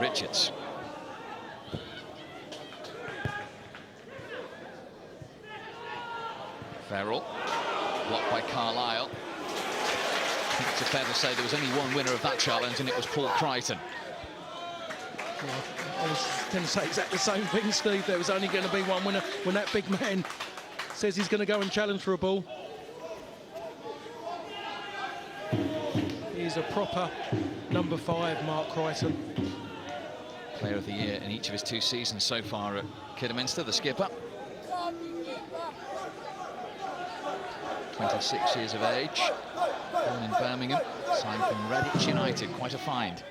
Richards. Farrell, blocked by Carlisle. I think it's fair to say there was only one winner of that challenge, and it was Paul Crichton. Yeah, I was going to say exactly the same thing, Steve. There was only going to be one winner when that big man says he's going to go and challenge for a ball. He's a proper number 5, Mark Crichton. Player of the Year in each of his 2 seasons so far at Kidderminster, the skipper. 26 years of age, born in Birmingham, signed from Torquay United, quite a find.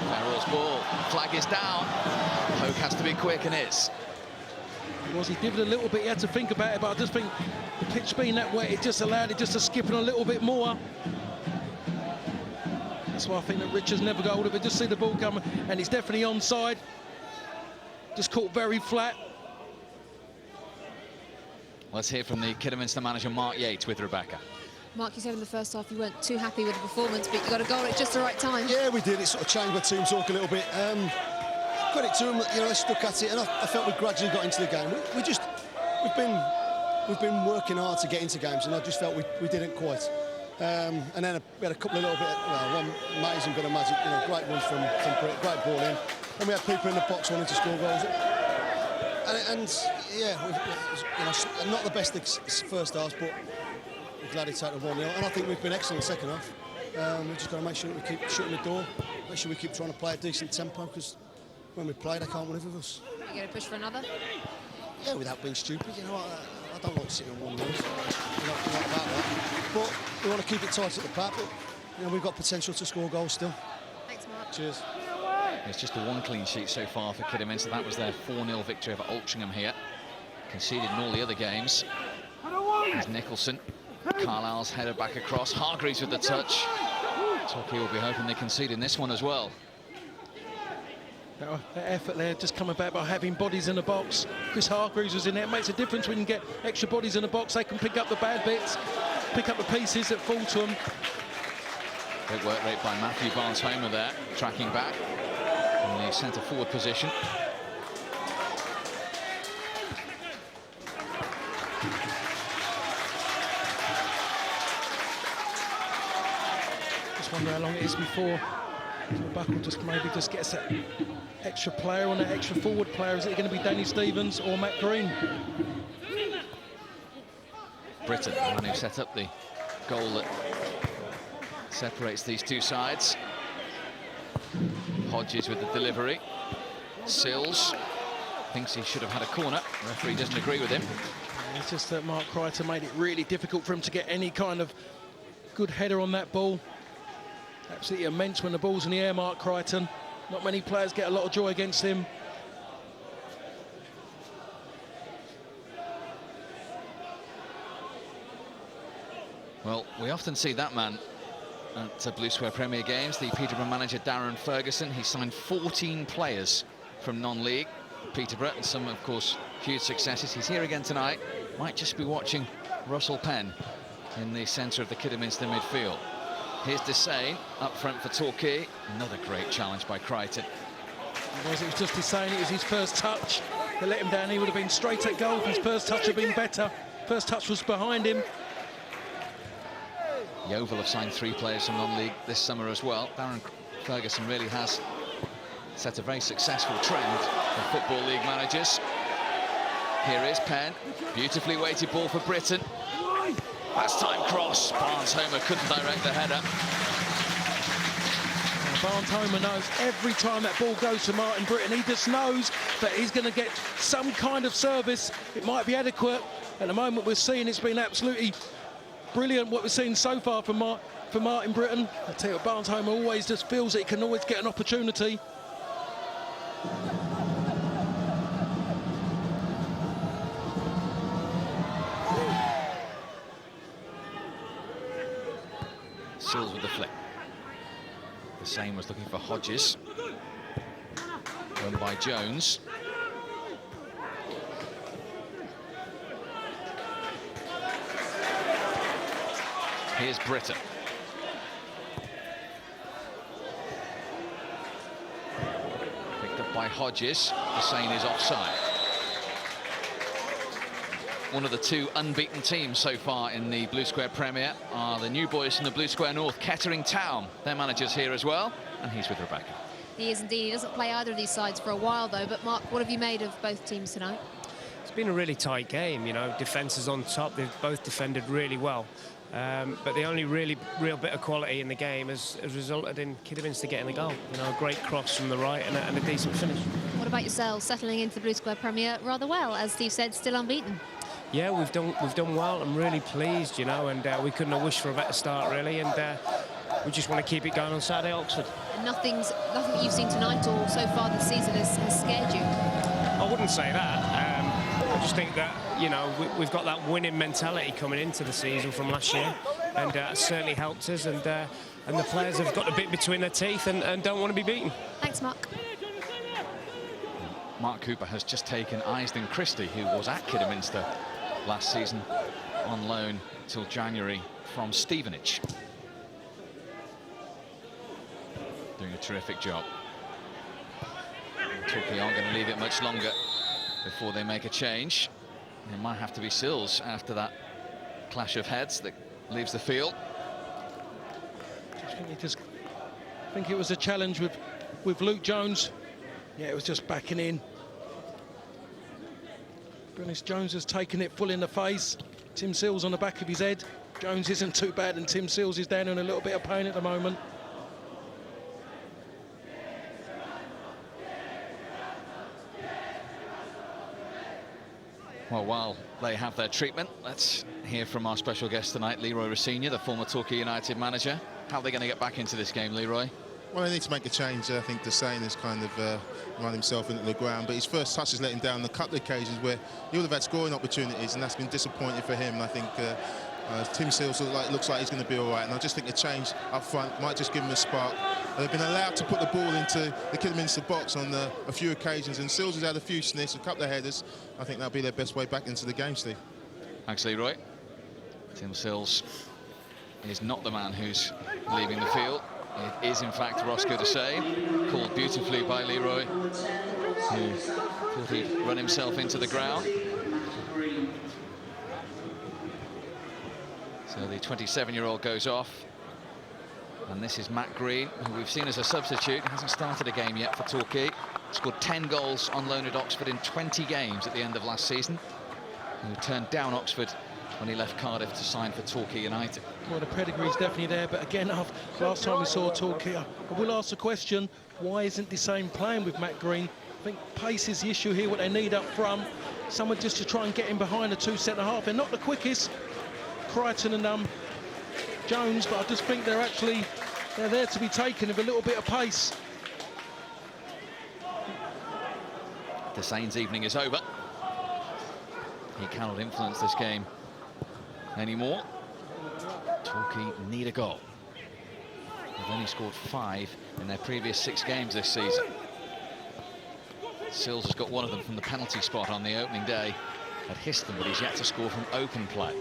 Farrell's ball, flag is down. Hoke has to be quick, and is. He did it a little bit, he had to think about it, but I just think the pitch being that wet, it just allowed it just to skip in a little bit more. That's why I think that Richards never got hold of it. Just see the ball coming, and it's definitely onside. Just caught very flat. Let's hear from the Kidderminster manager, Mark Yates, with Rebecca. Mark, you said in the first half you weren't too happy with the performance, but you got a goal at just the right time. Yeah, we did. It sort of changed my team talk a little bit. Credit to them, you know, they stuck at it, and I felt we gradually got into the game. We've been working hard to get into games, and I just felt we didn't quite. And then we had a couple of little bit, one amazing bit of magic, you know, great one from Britt, great ball in, and we had people in the box wanting to score goals. And yeah, you know, not the best first half, but we're glad it's out of 1-0, and I think we've been excellent second half. We've just got to make sure that we keep shutting the door, make sure we keep trying to play a decent tempo, because when we play, they can't live with us. Are you going to push for another? Yeah, without being stupid, you know, I don't like sitting on 1-0, we're not about that. But we want to keep it tight at the back, but you know, we've got potential to score goals still. Thanks, Mark. Cheers. It's just the 1 clean sheet so far for Kidderminster. That was their 4-0 victory over Altrincham here. Conceded in all the other games. There's Nicholson. Carlisle's header back across. Hargreaves with the touch. Torquay will be hoping they concede in this one as well. That effort there just coming back by having bodies in the box. Chris Hargreaves was in there. It makes a difference when you get extra bodies in the box. They can pick up the bad bits, pick up the pieces that fall to them. Great work rate by Matthew Barnes-Homer there, tracking back in the centre-forward position. Just wonder how long it is before Buckle maybe gets that extra player on that extra forward player. Is it going to be Danny Stevens or Matt Green? Britton, the one who set up the goal that separates these 2 sides. Hodges with the delivery. Sills thinks he should have had a corner. The referee doesn't agree with him. It's just that Mark Crichton made it really difficult for him to get any kind of good header on that ball. Absolutely immense when the ball's in the air, Mark Crichton. Not many players get a lot of joy against him. Well, we often see that man at Blue Square Premier Games, the Peterborough manager Darren Ferguson. He signed 14 players from non-league Peterborough, and some, of course, huge successes. He's here again tonight. Might just be watching Russell Penn in the centre of the Kidderminster midfield. Here's Desane up front for Torquay. Another great challenge by Crichton. It was just Desane, it was his first touch. They let him down, he would have been straight at goal if his first touch had been better. First touch was behind him. Yeovil have signed 3 players from non-league this summer as well. Darren Ferguson really has set a very successful trend for Football League managers. Here is Penn. Beautifully weighted ball for Britton. Last time cross. Barnes-Homer couldn't direct the header. Barnes-Homer knows every time that ball goes to Martin Britton, he just knows that he's going to get some kind of service. It might be adequate. At the moment we're seeing it's been absolutely brilliant what we've seen so far from Martin Britton. I tell you what, Barnes-Homer always just feels that he can always get an opportunity. Sills with the flick. The same was looking for Hodges. Run by Jones. Here's Britton. Picked up by Hodges. Hussein is offside. One of the two unbeaten teams so far in the Blue Square Premier are the new boys from the Blue Square North, Kettering Town. Their manager's here as well, and he's with Rebecca. He is indeed. He doesn't play either of these sides for a while, though. But, Mark, what have you made of both teams tonight? It's been a really tight game, you know. Defence is on top. They've both defended really well. But the only real bit of quality in the game has resulted in Kidderminster getting the goal. You know, a great cross from the right and a decent finish. What about yourselves, settling into the Blue Square Premier rather well? As Steve said, still unbeaten. Yeah, we've done well. I'm really pleased, you know, and we couldn't have wished for a better start, really. And we just want to keep it going on Saturday at Oxford. And nothing that you've seen tonight or so far this season has scared you? I wouldn't say that. I just think that, you know, we've got that winning mentality coming into the season from last year, and it certainly helped us. And the players have got a bit between their teeth and don't want to be beaten. Thanks, Mark. Mark Cooper has just taken Eisden Christie, who was at Kidderminster last season on loan till January from Stevenage. Doing a terrific job. Torquay aren't going to leave it much longer before they make a change. It might have to be Sills after that clash of heads that leaves the field. I think it was a challenge with Luke Jones. Yeah, it was just backing in. Brunice Jones has taken it full in the face. Tim Sills on the back of his head. Jones isn't too bad, and Tim Sills is down in a little bit of pain at the moment. Well, while they have their treatment, let's hear from our special guest tonight, Leroy Rossignol, the former Torquay United manager. How are they going to get back into this game, Leroy? Well, they need to make a change. I think Hussein has kind of run himself into the ground, but his first touch has let him down on a couple of occasions where he would have had scoring opportunities, and that's been disappointing for him. And I think Tim Sills looks like he's going to be all right, and I just think a change up front might just give him a spark. They've been allowed to put the ball into the Kidderminster box on a few occasions, and Sills has had a few sniffs, a couple of headers. I think that'll be their best way back into the game, Steve. Thanks, Leroy. Tim Sills is not the man who's leaving the field. It is, in fact, Roscoe Desai, called beautifully by Leroy, who thought he'd run himself into the ground. So the 27-year-old goes off. And this is Matt Green, who we've seen as a substitute. He hasn't started a game yet for Torquay. Scored 10 goals on loan at Oxford in 20 games at the end of last season. He turned down Oxford when he left Cardiff to sign for Torquay United. Well, the pedigree's definitely there, but again, last time we saw Torquay, I will ask the question, why isn't Desai playing with Matt Green? I think pace is the issue here, what they need up front. Someone just to try and get in behind the two centre-half. They're not the quickest, Crichton and Jones, but I just think they're there to be taken with a little bit of pace. Desai's evening is over. He cannot influence this game anymore. Torquay need a goal. They've only scored 5 in their previous 6 games this season. Sills has got one of them from the penalty spot on the opening day at Histon, but he's yet to score from open play.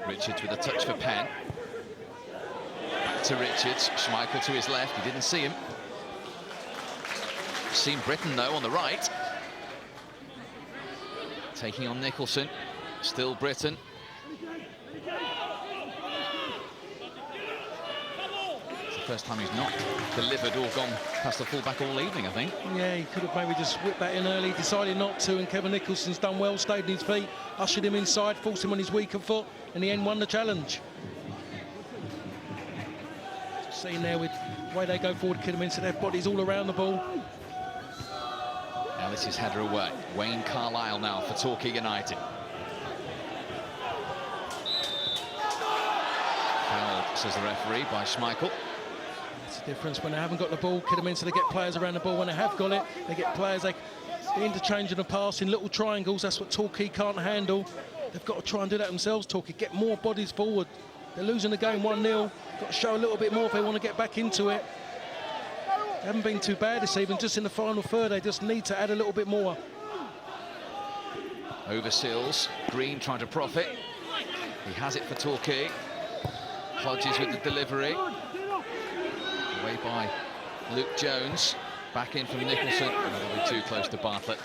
Richards with a touch for Penn. Back to Richards. Schmeichel to his left. He didn't see him. Seen Britton, though, on the right. Taking on Nicholson. Still Britton. It's the first time he's not delivered or gone past the fullback all evening, I think. Yeah, he could have maybe just whipped that in early, decided not to, and Kevin Nicholson's done well, stayed on his feet, ushered him inside, forced him on his weaker foot, in the end won the challenge. Seeing there with the way they go forward, Kidderminster, their bodies all around the ball. Ellis' header away. Wayne Carlisle now for Torquay United. Fouled, says the referee, by Schmeichel. That's the difference. When they haven't got the ball, Kidderminster, they get players around the ball. When they have got it, they get players, they interchange and pass in little triangles. That's what Torquay can't handle. They've got to try and do that themselves, Torquay. Get more bodies forward. They're losing the game 1-0. Got to show a little bit more if they want to get back into it. haven't been too bad this evening. Just in the final third, they just need to add a little bit more. Over Sills, Green trying to profit. He has it for Torquay. Hodges with the delivery. Away by Luke Jones. Back in from Nicholson. That'll be too close to Bartlett,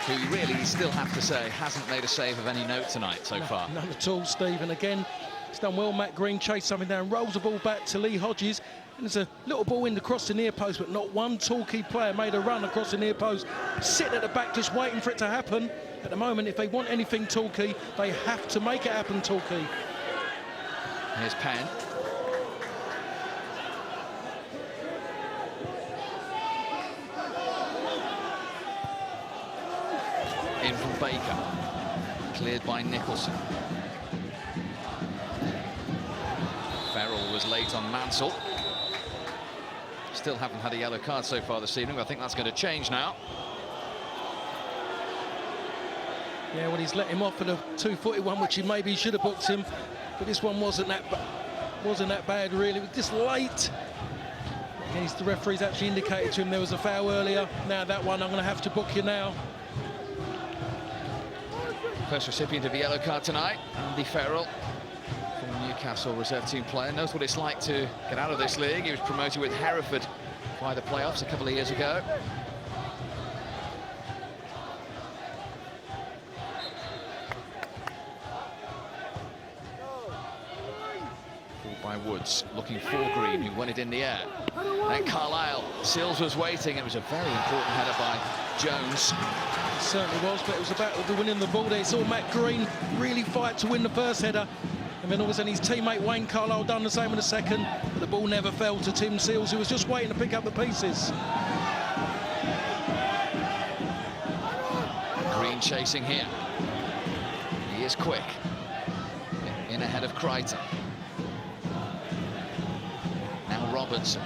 who really, you still have to say, hasn't made a save of any note tonight so far. None at all, Steve. And again, it's done well. Matt Green chased something down, rolls the ball back to Lee Hodges. And there's a little ball in across the near post, but not one Torquay player made a run across the near post. Sitting at the back just waiting for it to happen. At the moment, if they want anything Torquay, they have to make it happen, Torquay. Here's Penn. In from Baker. Cleared by Nicholson. Farrell was late on Mansell. Still haven't had a yellow card so far this evening, but I think that's going to change now. Yeah, well, he's let him off for the two-footed one, which he maybe should have booked him, but this one wasn't that bad, really. It was just late. The referee's actually indicated to him there was a foul earlier. Now that one, I'm going to have to book you now. First recipient of a yellow card tonight, Andy Farrell, from Newcastle reserve team player. Knows what it's like to get out of this league. He was promoted with Hereford by the playoffs a couple of years ago. By Woods, looking for Green, who won it in the air. Then Carlisle, Sills was waiting. It was a very important header by Jones. It certainly was, but it was about the winning the ball there. Saw Matt Green really fight to win the first header, and then all of a sudden his teammate Wayne Carlisle done the same in the second, but the ball never fell to Tim Sills, who was just waiting to pick up the pieces. Green chasing here. He is quick. In ahead of Crichton. Robertson.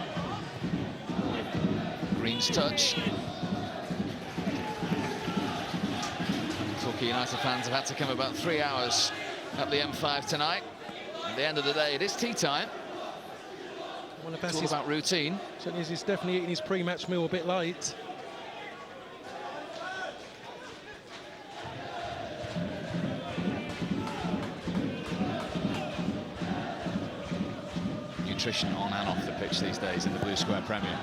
Green's touch. Torquay United fans have had to come about 3 hours up the M5 tonight. At the end of the day, it is tea time. It's all about routine. Certainly he's definitely eating his pre-match meal a bit late. Nutrition on and off the pitch these days in the Blue Square Premier.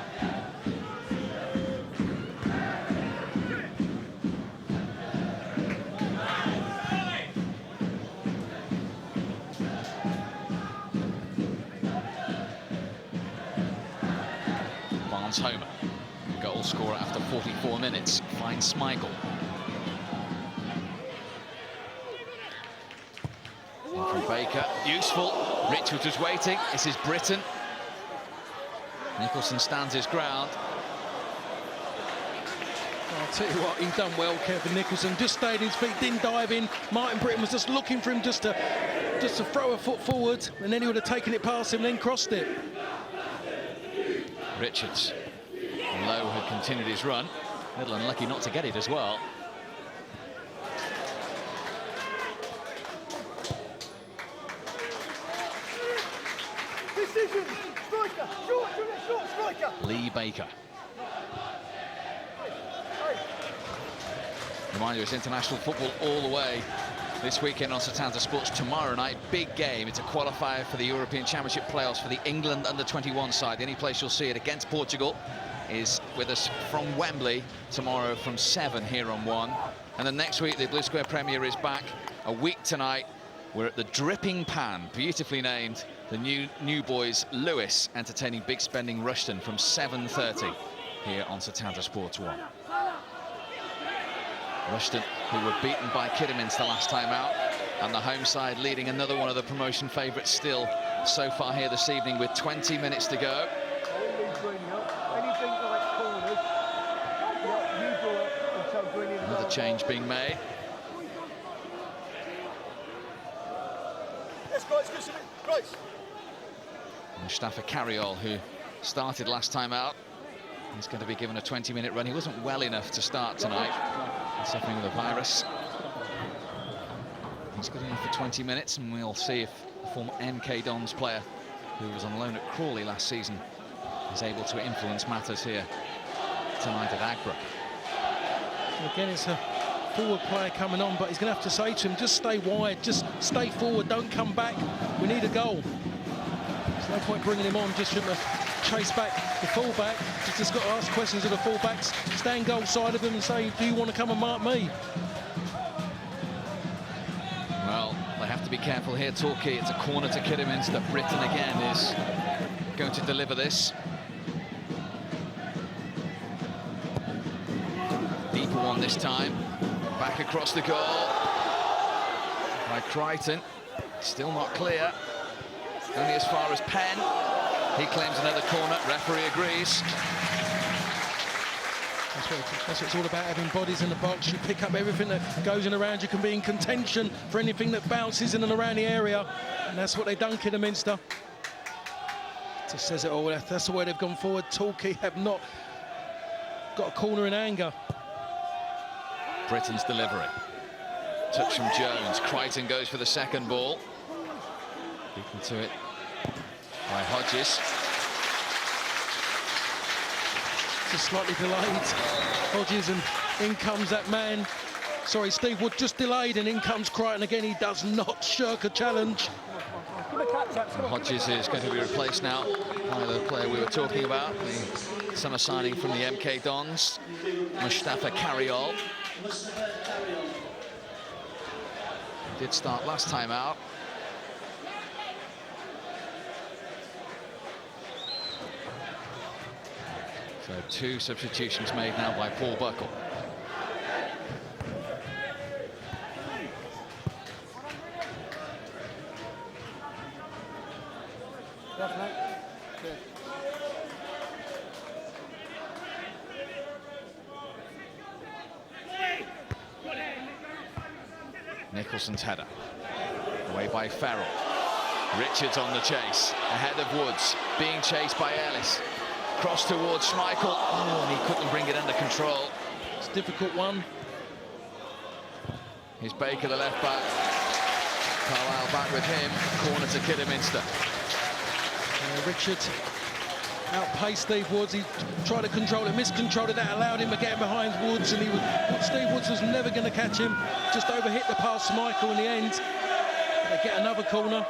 Barnes Homer, goal scorer after 44 minutes, finds Smigel. In from Baker, useful. Richards was waiting. This is Britton. Nicholson stands his ground. I'll tell you what, he's done well, Kevin Nicholson. Just stayed his feet, didn't dive in. Martin Britton was just looking for him just to throw a foot forward, and then he would have taken it past him, then crossed it. Richards. Lowe had continued his run. A little unlucky not to get it as well. Lee Baker. Remind you, it's international football all the way this weekend on Setanta Sports. Tomorrow night, big game. It's a qualifier for the European Championship playoffs for the England under-21 side. The only place you'll see it against Portugal is with us from Wembley tomorrow from 7 here on 1. And then next week, the Blue Square Premier is back. A week tonight, we're at the Dripping Pan, beautifully named. The new boys, Lewis, entertaining big spending Rushton from 7:30 here on Setanta Sports 1. Rushton, who were beaten by Kidderminster last time out, and the home side leading another one of the promotion favourites still so far here this evening with 20 minutes to go. Another change being made. Mustafa Carriol, who started last time out, he's going to be given a 20-minute run. He wasn't well enough to start tonight, suffering with a virus. He's good enough for 20 minutes, and we'll see if the former MK Dons player, who was on loan at Crawley last season, is able to influence matters here tonight at Agbra. Again, it's a forward player coming on, but he's going to have to say to him, just stay wide, just stay forward, don't come back. We need a goal. There's no point bringing him on just from the chase back the fullback. Just got to ask questions of the fullbacks, stand goal side of him and say, do you want to come and mark me? Well, they have to be careful here. Torquay, it's a corner to Kidderminster. Britton again is going to deliver this. Deeper one this time. Back across the goal by Crichton. Still not clear. Only as far as Penn. He claims another corner. Referee agrees. That's what it's all about, having bodies in the box. You pick up everything that goes in around. You can be in contention for anything that bounces in and around the area. And that's what they've done, Kidderminster. Just says it all. That's the way they've gone forward. Torquay have not got a corner in anger. Britton's delivery. Touch from Jones. Crichton goes for the second ball. Beaten to it by Hodges. Just slightly delayed. Hodges, and in comes that man. Sorry, Steve Wood just delayed, and in comes Crichton again. He does not shirk a challenge. And Hodges is going to be replaced now by the player we were talking about, the summer signing from the MK Dons, Mustafa Carriol. Did start last time out. So 2 substitutions made now by Paul Buckle. Nicholson's header. Away by Farrell. Richards on the chase. Ahead of Woods. Being chased by Ellis. Cross towards Schmeichel. Oh, and he couldn't bring it under control. It's a difficult one. Here's Baker, the left back. Carlisle back with him. Corner to Kidderminster. Richard outpaced Steve Woods. He tried to control it, miscontrolled it. That allowed him to get behind Woods, and Steve Woods was never going to catch him. Just overhit the pass, Schmeichel in the end. They get another corner.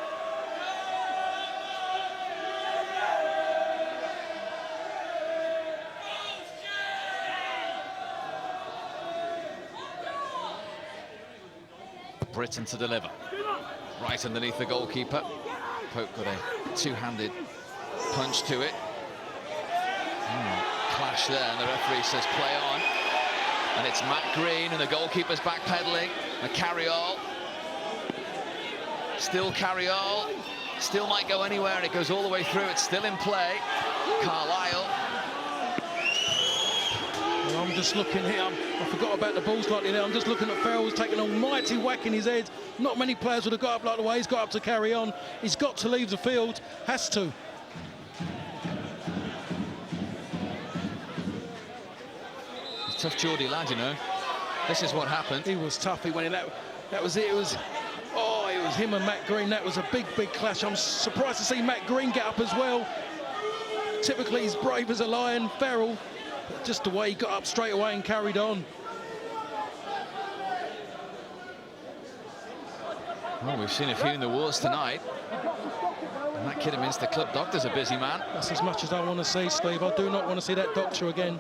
Britton to deliver. Right underneath the goalkeeper. Pope got a two-handed punch to it. Clash there, and the referee says play on. And it's Matt Green, and the goalkeeper's backpedaling. And Carriol. Still Carriol. Still might go anywhere, and it goes all the way through. It's still in play. Carlisle. Well, I'm just looking here. I forgot about the ball slightly there. I'm just looking at Farrell's taking an almighty whack in his head. Not many players would have got up like the way he's got up to carry on. He's got to leave the field. Has to. It's a tough Geordie lad, you know. This is what happened. He was tough. He went in. That was it. It was him and Matt Green. That was a big clash. I'm surprised to see Matt Green get up as well. Typically, he's brave as a lion. Farrell, just the way he got up straight away and carried on. Well, we've seen a few in the wars tonight. And that Kidderminster club doctor's a busy man. That's as much as I want to see, Steve. I do not want to see that doctor again.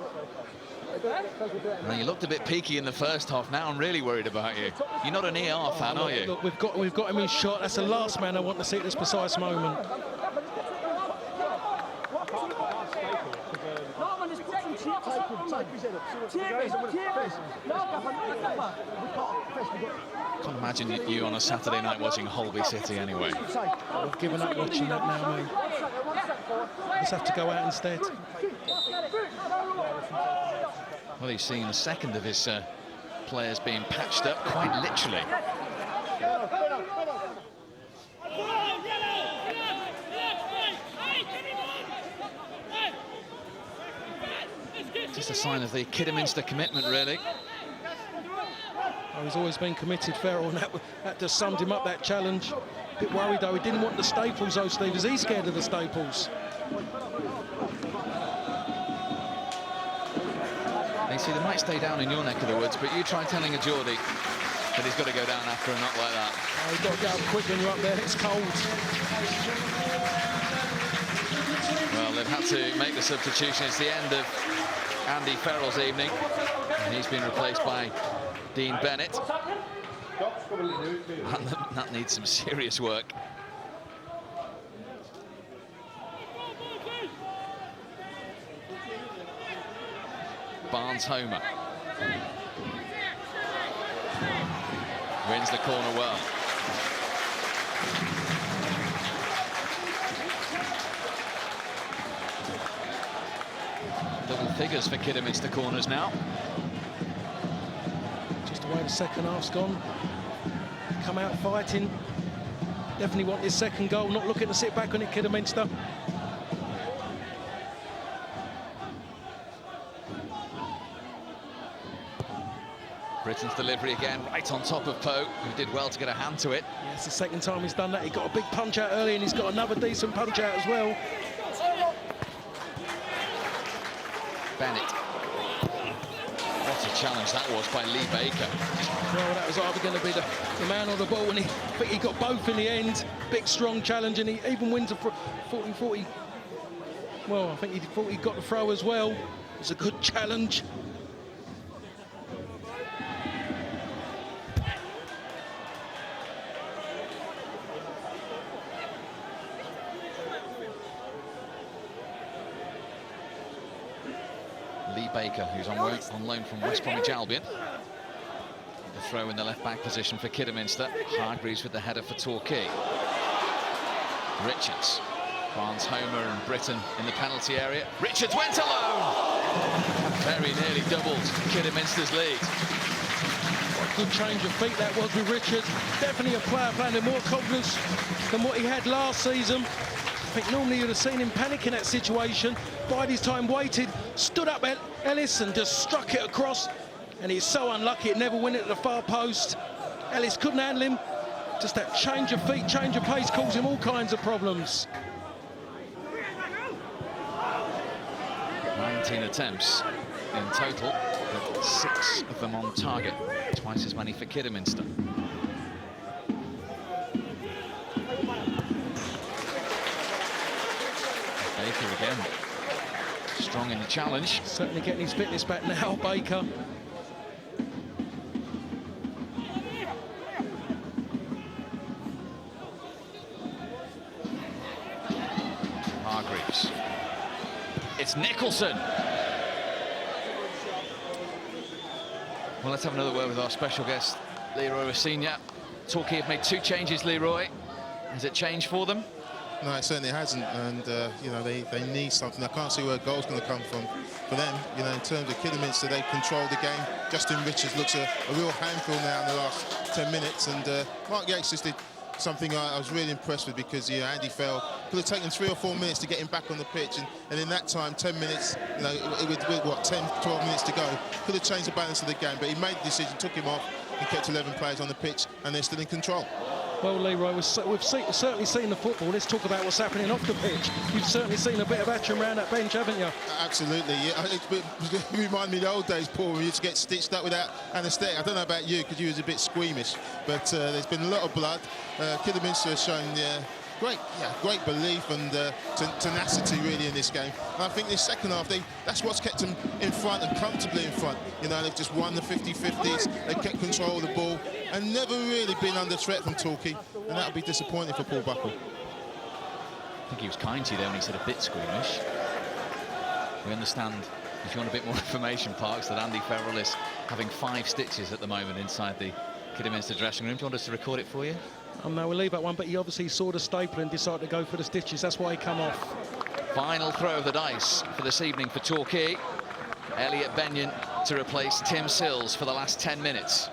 Well, you looked a bit peaky in the first half. Now I'm really worried about you. You're not an ER fan, are you? Look, we've got him in shot. That's the last man I want to see at this precise moment. Can't imagine you on a Saturday night watching Holby City anyway. I've given up watching that now, mate. Just have to go out instead. Well, he's seen the second of his players being patched up, quite literally. Just a sign of the Kidderminster commitment, really. Oh, he's always been committed, Farrell, and that just summed him up, that challenge. A bit worried, though. He didn't want the staples, though, Steve. Is he scared of the staples? You see, they might stay down in your neck of the woods, but you try telling a Geordie that he's got to go down after a knock like that. Oh, you've got to get up quick when you're up there. It's cold. Well, they've had to make the substitution. It's the end of Andy Farrell's evening. And he's been replaced by Dean Bennett. That needs some serious work. Barnes-Homer wins the corner well. Double figures for Kidderminster corners now. Just the way the second half's gone. Come out fighting. Definitely want this second goal, not looking to sit back on it, Kidderminster. Britain's delivery again, right on top of Poe, who did well to get a hand to it. Yeah, it's the second time he's done that. He got a big punch out early, and he's got another decent punch out as well. Bennett. What a challenge that was by Lee Baker. Well, that was either going to be the man or the ball, and I think he got both in the end. Big, strong challenge, and he even wins a 40-40. Well, I think he thought he got the throw as well. It was a good challenge. Lee Baker, who's on loan from West Bromwich Albion. The throw in the left-back position for Kidderminster. Hargreaves with the header for Torquay. Richards, Barnes-Homer and Britton in the penalty area. Richards went alone! Very nearly doubled Kidderminster's lead. What a good change of feet that was with Richards. Definitely a player playing with more confidence than what he had last season. I think normally you'd have seen him panic in that situation. Bided his time, waited, stood up at Ellis and just struck it across. And he's so unlucky it never went at the far post. Ellis couldn't handle him. Just that change of feet, change of pace caused him all kinds of problems. 19 attempts in total, but 6 of them on target. Twice as many for Kidderminster. Baker again, strong in the challenge. Certainly getting his fitness back now, Baker. Hargreaves. It's Nicholson. Well, let's have another word with our special guest, Leroy Senior. Torquay have made 2 changes, Leroy. Has it changed for them? No, it certainly hasn't, and you know, they need something. I can't see where a goal's going to come from for them. You know, in terms of Kidderminster, they control the game. Justin Richards looks a real handful now in the last 10 minutes, and Mark Yates just did something I was really impressed with, because Andy Farrell could have taken 3 or 4 minutes to get him back on the pitch, and in that time, 10 minutes, you know, with what, 10, 12 minutes to go, could have changed the balance of the game, but he made the decision, took him off, and kept 11 players on the pitch, and they're still in control. Well, Leroy, we've certainly seen the football. Let's talk about what's happening off the pitch. You've certainly seen a bit of action around that bench, haven't you? Absolutely. Yeah, it reminded me of the old days, Paul, when you used to get stitched up without anaesthetic. I don't know about you, because you was a bit squeamish, but there's been a lot of blood. Kidderminster has shown great belief and tenacity really in this game. And I think this second half, that's what's kept them in front and comfortably in front. You know, they've just won the 50-50s, they've kept control of the ball and never really been under threat from Torquay, and that'll be disappointing for Paul Buckle. I think he was kind to you there when he said a bit squeamish. We understand, if you want a bit more information, Parks, that Andy Farrell is having 5 stitches at the moment inside the Kidderminster dressing room. Do you want us to record it for you? No, we'll leave that one, but he obviously saw the staple and decided to go for the stitches. That's why he come off. Final throw of the dice for this evening for Torquay. Elliot Benyon to replace Tim Sills for the last 10 minutes.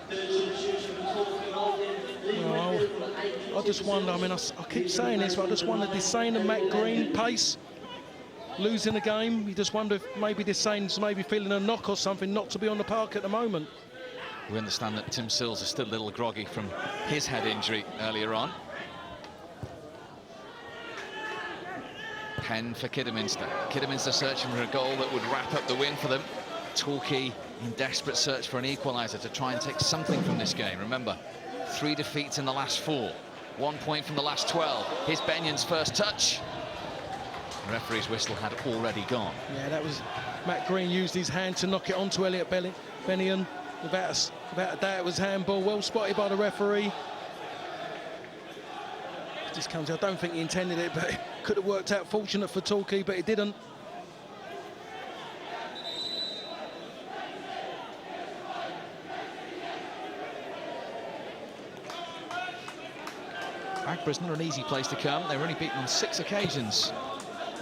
Well, I just wonder, I mean, I keep saying this, but I just wonder, Desane and Matt Green pace, losing the game. You just wonder if maybe Desane's maybe feeling a knock or something not to be on the park at the moment. We understand that Tim Sills is still a little groggy from his head injury earlier on. Pen for Kidderminster. Kidderminster searching for a goal that would wrap up the win for them. Torquay in desperate search for an equaliser to try and take something from this game. Remember, 3 defeats in the last 4, 1 point from the last 12. Here's Benyon's first touch. The referee's whistle had already gone. Yeah, that was Matt Green used his hand to knock it onto Elliot Benyon. Without a doubt, it was handball. Well spotted by the referee. It just comes. I don't think he intended it, but it could have worked out. Fortunate for Torquay, but it didn't. Agbara's not an easy place to come. They were only beaten on 6 occasions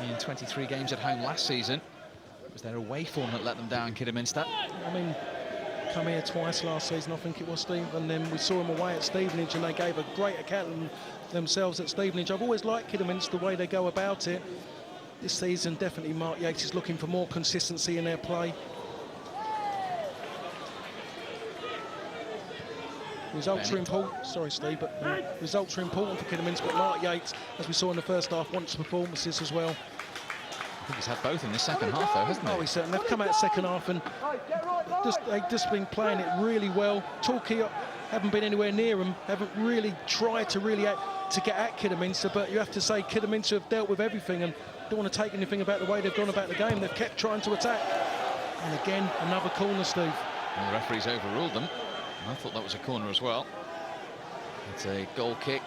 in 23 games at home last season. It was their away form that let them down, Kidderminster. I mean, come here twice last season, I think it was, Steve, and then we saw them away at Stevenage, and they gave a great account of themselves at Stevenage. I've always liked Kidderminster, the way they go about it. This season, definitely Mark Yates is looking for more consistency in their play. Results are important. Sorry, Steve, but results are important for Kidderminster. But Mark Yates, as we saw in the first half, wants performances as well. I think he's had both in the second half, though, hasn't he? Oh, he's certainly. They've come out second half and they've just been playing it really well. Torquay haven't been anywhere near them. Haven't really tried to get at Kidderminster. But you have to say Kidderminster have dealt with everything and don't want to take anything about the way they've gone about the game. They've kept trying to attack. And again, another corner, Steve. And the referee's overruled them. I thought that was a corner as well. It's a goal kick.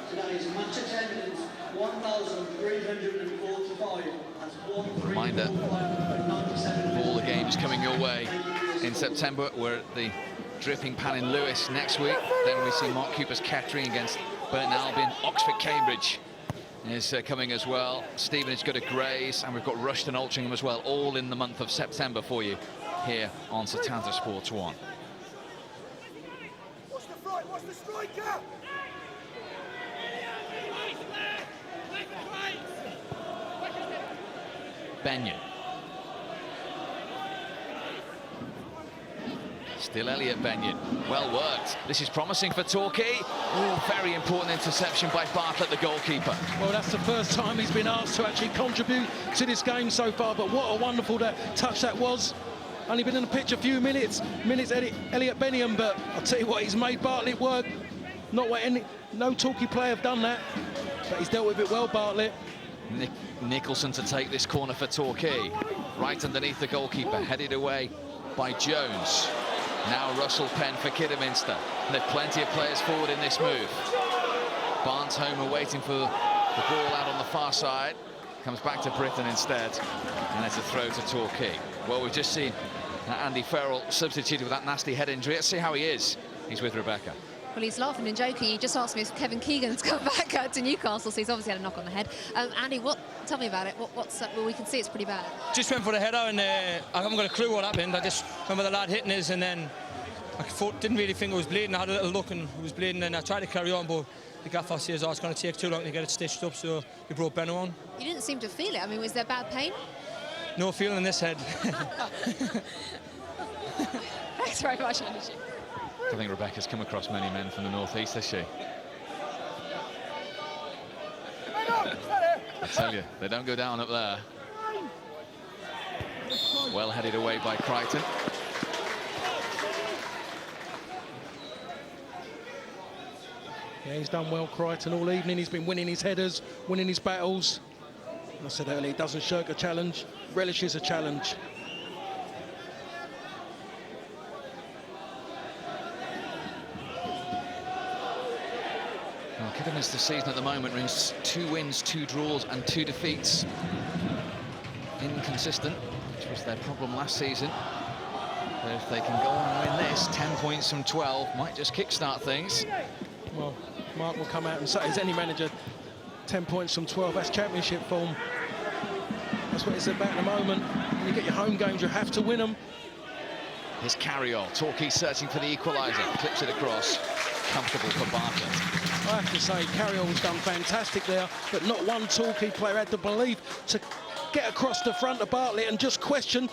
Today's match attendance 1,345. Reminder, all the games coming your way in September. We're at the Dripping Pan in Lewis next week. Then we see Mark Cooper's Kettering against Burton Albion. Oxford Cambridge is coming as well. Stevenage got a Grays, and we've got Rushden Altrincham as well, all in the month of September for you here on Setanta Sports 1. What's the fight? What's the striker? Benyon. Still Elliot Benyon. Well worked. This is promising for Torquay. Oh, very important interception by Bartlett, the goalkeeper. Well, that's the first time he's been asked to actually contribute to this game so far, but what a wonderful touch that was. Only been in the pitch a few minutes, Elliot Benyon, but I'll tell you what, he's made Bartlett work. Not what no Torquay player have done that, but he's dealt with it well, Bartlett. Nicholson to take this corner for Torquay. Right underneath the goalkeeper, headed away by Jones. Now Russell Penn for Kidderminster. And they've plenty of players forward in this move. Barnes Homer waiting for the ball out on the far side. Comes back to Britton instead. And it's a throw to Torquay. Well, we've just seen Andy Farrell substituted with that nasty head injury. Let's see how he is. He's with Rebecca. Well, he's laughing and joking. He just asked me if Kevin Keegan's come back to Newcastle, so he's obviously had a knock on the head. Andy, tell me about it. Well, we can see it's pretty bad. Just went for the header, and I haven't got a clue what happened. I just remember the lad hitting us, and then I didn't really think it was bleeding. I had a little look, and it was bleeding, and I tried to carry on, but the gaffer says, it's going to take too long to get it stitched up, so we brought Benno on. You didn't seem to feel it. I mean, was there bad pain? No feeling in this head. Thanks very much, Andy. I don't think Rebecca's come across many men from the northeast, has she? I tell you, they don't go down up there. Well headed away by Crichton. Yeah, he's done well, Crichton, all evening. He's been winning his headers, winning his battles. I said earlier, he doesn't shirk a challenge, relishes a challenge. Well, Kidderminster season at the moment rings 2 wins, 2 draws and 2 defeats. Inconsistent, which was their problem last season. But if they can go on and win this, 10 points from 12 might just kickstart things. Well, Mark will come out and say, as any manager, 10 points from 12, that's championship form. That's what it's about at the moment. When you get your home games, you have to win them. Here's Carriol. Torquay searching for the equaliser. Clips it across. Comfortable for Bartlett. I have to say, Carriol's done fantastic there, but not one Torquay player had the belief to get across the front of Bartlett and just threaten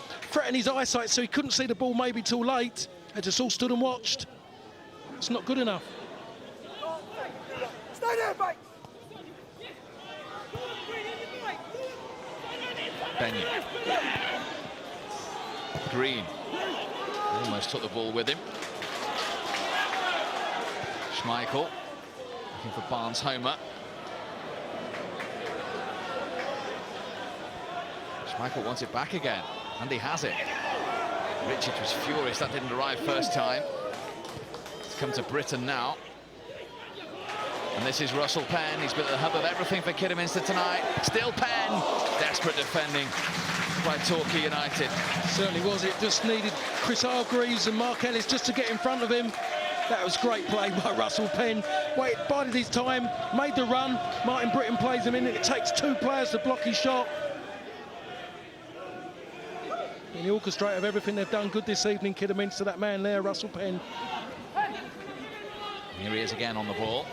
his eyesight so he couldn't see the ball maybe till late. They just all stood and watched. It's not good enough. Stay there, mate. Benyon. Green almost took the ball with him. Schmeichel looking for Barnes-Homer. Schmeichel wants it back again, and he has it. Richards was furious that didn't arrive first time. It's come to Britton now. And this is Russell Penn. He's been at the hub of everything for Kidderminster tonight. Still Penn. Desperate defending by Torquay United. Certainly was. It just needed Chris Hargreaves and Mark Ellis just to get in front of him. That was great play by Russell Penn. Bided his time, made the run. Martin Britton plays him in. It takes 2 players to block his shot. In the orchestrate of everything they've done good this evening, Kidderminster, that man there, Russell Penn. Here he is again on the ball.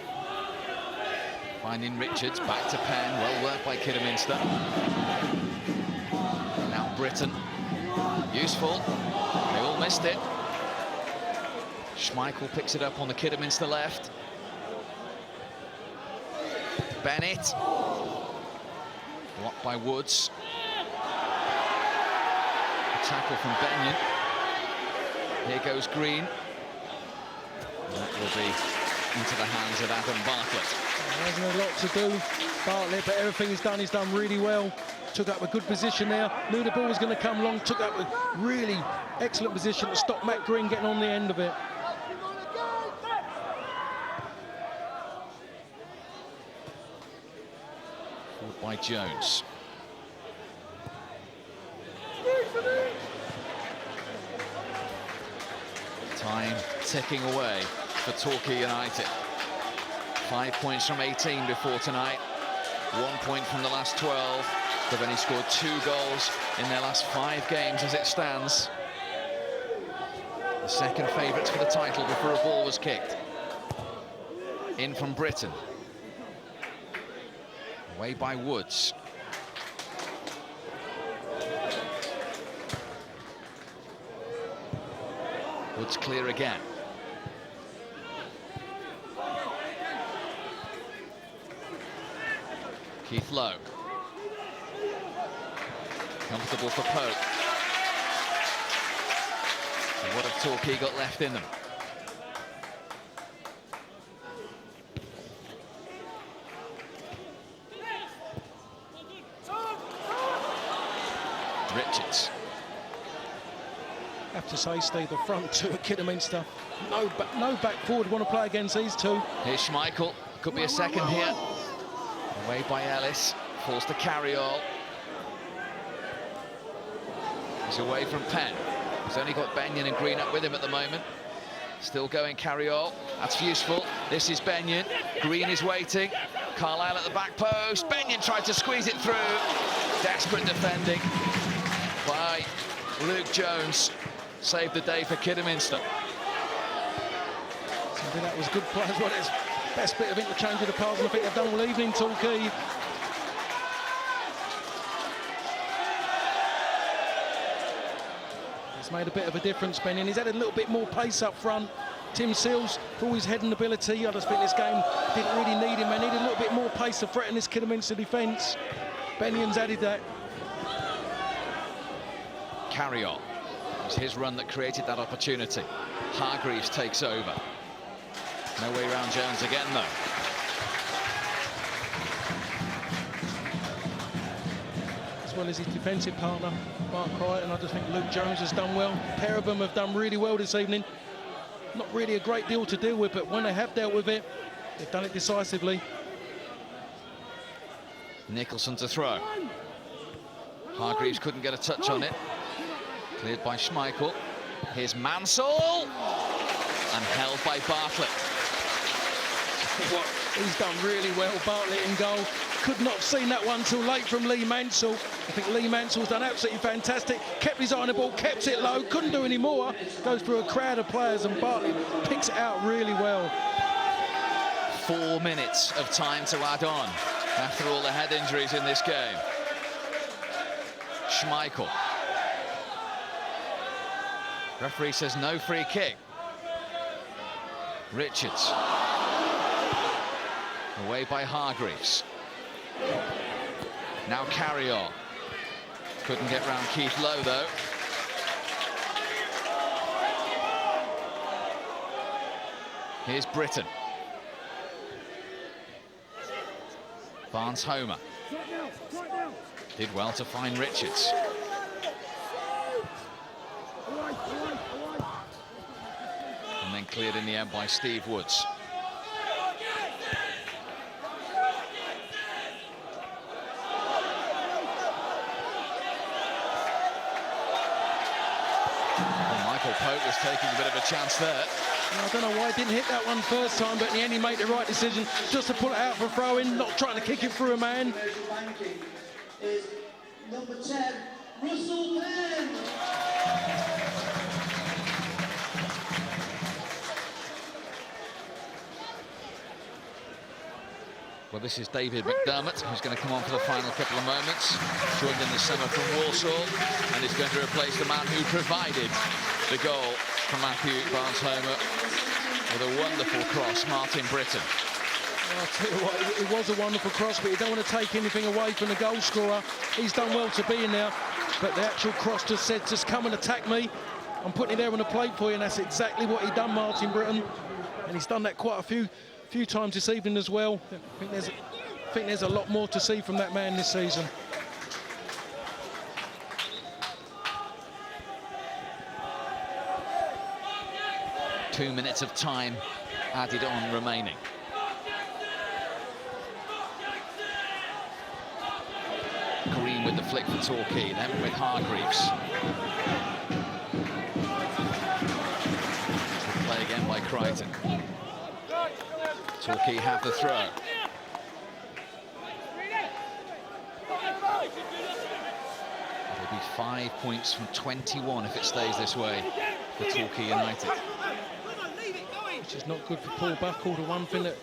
Finding Richards, back to Penn. Well worked by Kidderminster. Now Britton. Useful. They all missed it. Schmeichel picks it up on the Kidderminster left. Bennett. Blocked by Woods. A tackle from Benyon. Here goes Green. And that will be into the hands of Adam Bartlett. There hasn't a lot to do, Bartlett, but everything he's done really well. Took up a good position there. Knew the ball was going to come long. Took up a really excellent position to stop Matt Green getting on the end of it. Forward by Jones. Time ticking away for Torquay United. 5 points from 18 before tonight. 1 point from the last 12. They've only scored 2 goals in their last 5 games as it stands. The second favourites for the title before a ball was kicked. In from Britton. Away by Woods. Woods clear again. Keith Lowe. Comfortable for Pope. And what have Torquay got left in them? Richards. Have to say, Steve, the front two at Kidderminster. No back forward want to play against these two. Here's Schmeichel. Could be a second here. Away by Ellis. Falls to Carriol. He's away from Penn. He's only got Benyon and Green up with him at the moment. Still going Carriol. That's useful. This is Benyon. Green is waiting. Carlisle at the back post. Benyon tried to squeeze it through. Desperate defending by Luke Jones. Saved the day for Kidderminster. Something that was good play as well. It's best bit of interchange of the passes I think they've done all evening, Torquay. It's made a bit of a difference, Benyon. He's had a little bit more pace up front. Tim Seals, for all his heading ability, I just think this game didn't really need him. They needed a little bit more pace to threaten this Kidderminster defence. Benyon's added that. Carriol. It was his run that created that opportunity. Hargreaves takes over. No way around Jones again, though. As well as his defensive partner, Mark Crichton, I just think Luke Jones has done well. A pair of them have done really well this evening. Not really a great deal to deal with, but when they have dealt with it, they've done it decisively. Nicholson to throw. Hargreaves couldn't get a touch on it. Cleared by Schmeichel. Here's Mansell. And held by Bartlett. He's done really well, Bartlett in goal. Could not have seen that one till late from Lee Mansell. I think Lee Mansell's done absolutely fantastic. Kept his eye on the ball, kept it low, couldn't do any more. Goes through a crowd of players and Bartlett picks it out really well. 4 minutes of time to add on after all the head injuries in this game. Schmeichel. Referee says no free kick. Richards. Away by Hargreaves. Now Carriol. Couldn't get round Keith Lowe, though. Here's Britton. Barnes-Homer. Did well to find Richards. And then cleared in the end by Steve Woods. Michael Pope was taking a bit of a chance there. I don't know why he didn't hit that one first time, but in the end he made the right decision just to pull it out for a throw-in, not trying to kick it through a man. Is number 10, Russell Penn. Well, this is David McDermott, who's going to come on for the final couple of moments. Joined in the summer from Walsall, and is going to replace the man who provided the goal from Matthew Barnes-Homer with a wonderful cross, Martin Britton. Well, I'll tell you what, it was a wonderful cross, but you don't want to take anything away from the goal scorer. He's done well to be in there, but the actual cross just said, just come and attack me. I'm putting it there on the plate for you, and that's exactly what he done, Martin Britton. And he's done that quite a few times this evening as well. I think there's a lot more to see from that man this season. Two minutes of time added on remaining. Green with the flick for Torquay, then with Hargreaves. Good play again by Crichton. Torquay have the throw. It'll be 5 points from 21 if it stays this way for Torquay United. Which is not good for Paul Buckle. The one thing that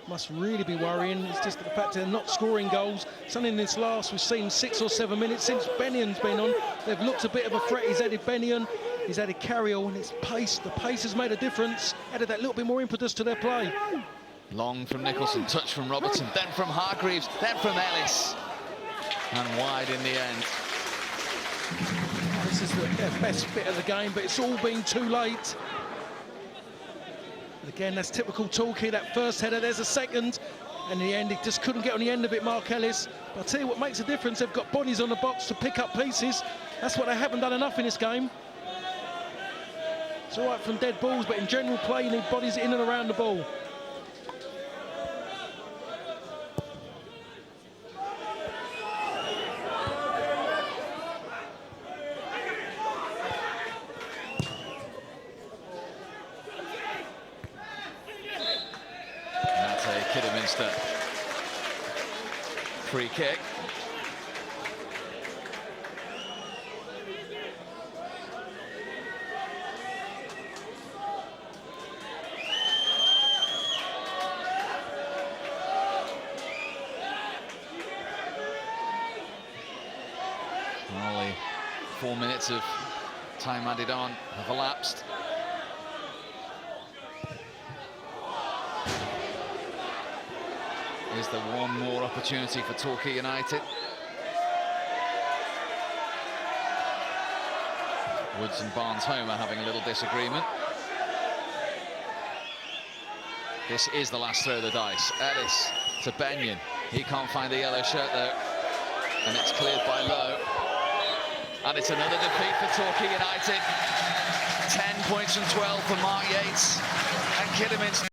must really be worrying is just the fact they're not scoring goals. Something in this last, we've seen 6 or 7 minutes since Bennion's been on. They've looked a bit of a threat. He's added Bennion, he's added Carriel, and it's pace. The pace has made a difference, added that little bit more impetus to their play. Long from Nicholson, touch from Robertson, then from Hargreaves, then from Ellis. And wide in the end. This is their best bit of the game, but it's all been too late. Again, that's typical Torquay, that first header, there's a second, and in the end, he just couldn't get on the end of it, Mark Ellis. But I'll tell you what makes a difference, they've got bodies on the box to pick up pieces. That's what they haven't done enough in this game. It's all right from dead balls, but in general play, you need bodies in and around the ball. Kidderminster free kick. Only 4 minutes of time added on have elapsed. Is there one more opportunity for Torquay United? Woods and Barnes-Homer having a little disagreement. This is the last throw of the dice. Ellis to Bennion. He can't find the yellow shirt though. And it's cleared by Lowe. And it's another defeat for Torquay United. 10 points from 12 for Mark Yates and Kidderminster.